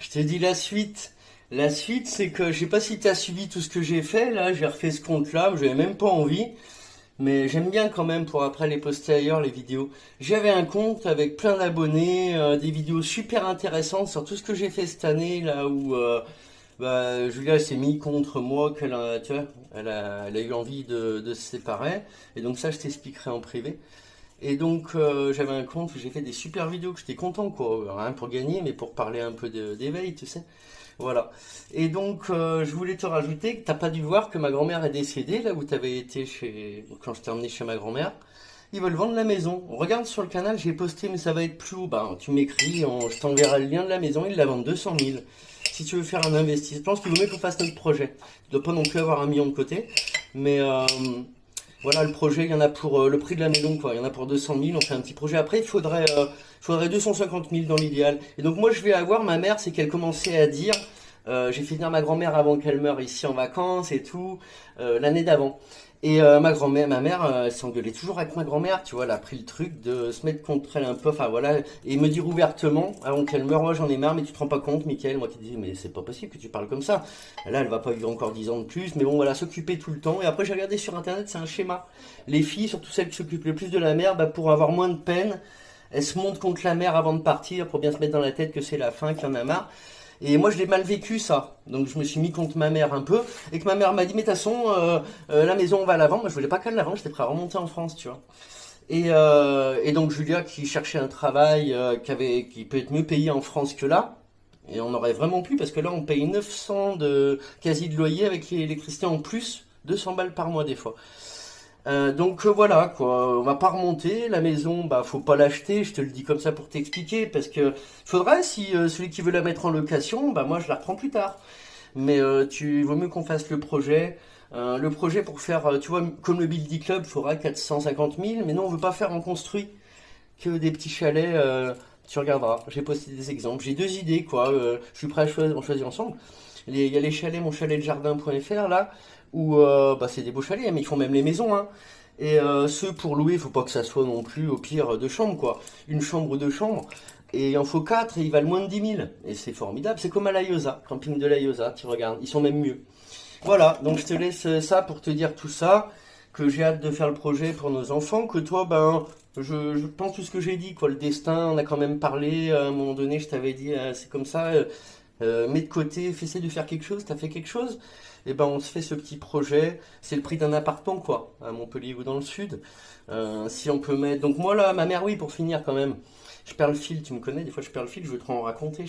Je te dis la suite. La suite, c'est que je sais pas si tu as suivi tout ce que j'ai fait. Là, j'ai refait ce compte-là, j'avais même pas envie. Mais j'aime bien quand même pour après les poster ailleurs, les vidéos. J'avais un compte avec plein d'abonnés, des vidéos super intéressantes sur tout ce que j'ai fait cette année, là où Julia s'est mis contre moi, tu vois, elle a eu envie de se séparer. Et donc ça, je t'expliquerai en privé. Et donc j'avais un compte où j'ai fait des super vidéos que j'étais content, quoi. Rien pour gagner, mais pour parler un peu d'éveil, tu sais. Voilà. Et donc, je voulais te rajouter que t'as pas dû voir que ma grand-mère est décédée, là où t'avais été quand je t'ai emmené chez ma grand-mère. Ils veulent vendre la maison. Regarde sur le canal, j'ai posté, mais ça va être plus haut. Ben, tu m'écris, je t'enverrai le lien de la maison, ils la vendent 200 000. Si tu veux faire un investissement, je pense qu'il vaut mieux qu'on fasse notre projet. Tu dois pas non plus avoir 1 million de côté. Mais voilà, le projet, il y en a pour le prix de la maison, quoi. Il y en a pour 200 000, on fait un petit projet. Après, il faudrait 250 000 dans l'idéal. Et donc moi, je vais avoir ma mère, c'est qu'elle commençait à dire, j'ai fait venir ma grand-mère avant qu'elle meure ici en vacances et tout, l'année d'avant. Et ma mère, elle s'engueulait toujours avec ma grand-mère, tu vois, elle a pris le truc de se mettre contre elle un peu, enfin voilà, et me dire ouvertement, avant qu'elle meure, moi j'en ai marre, mais tu te rends pas compte, Mickaël, moi qui disais, mais c'est pas possible que tu parles comme ça. Là, elle va pas vivre encore 10 ans de plus, mais bon, voilà, s'occuper tout le temps. Et après, j'ai regardé sur internet, c'est un schéma. Les filles, surtout celles qui s'occupent le plus de la mère, pour avoir moins de peine, elles se montent contre la mère avant de partir, pour bien se mettre dans la tête que c'est la fin, qu'il y en a marre. Et moi, je l'ai mal vécu, ça. Donc, je me suis mis contre ma mère un peu. Et que ma mère m'a dit, mais de toute façon, la maison, on va la vendre. Moi, je voulais pas qu'elle la vende, j'étais prêt à remonter en France, tu vois. Et donc, Julia, qui cherchait un travail qui peut être mieux payé en France que là. Et on aurait vraiment pu, parce que là, on paye 900 de quasi de loyer avec l'électricité en plus, 200 balles par mois des fois. Donc voilà quoi, on va pas remonter la maison, faut pas l'acheter, je te le dis comme ça pour t'expliquer parce que faudra si celui qui veut la mettre en location, moi je la reprends plus tard. Mais vaut mieux qu'on fasse le projet. Le projet pour faire, tu vois, comme le Buildy Club, faudra 450 000, mais non, on veut pas faire en construit que des petits chalets. Tu regarderas, j'ai posté des exemples, j'ai deux idées quoi. Je suis prêt à choisir, on choisit ensemble. Il y a les chalets, mon chalet de jardin.fr là, où c'est des beaux chalets, mais ils font même les maisons, hein. Et ceux pour louer, faut pas que ça soit non plus au pire deux chambres, quoi. Une chambre ou deux chambres. Et il en faut quatre et ils valent moins de 10 000. Et c'est formidable. C'est comme à la Iosa, camping de la Iosa, tu regardes. Ils sont même mieux. Voilà, donc je te laisse ça pour te dire tout ça. Que j'ai hâte de faire le projet pour nos enfants. Que toi, je pense tout ce que j'ai dit, quoi. Le destin, on a quand même parlé. À un moment donné, je t'avais dit, c'est comme ça. Mets de côté, essaie de faire quelque chose, t'as fait quelque chose, et on se fait ce petit projet, c'est le prix d'un appartement quoi, à Montpellier ou dans le sud. Si on peut mettre, donc moi là, ma mère oui pour finir quand même, je perds le fil, tu me connais, des fois je perds le fil, je veux trop en raconter,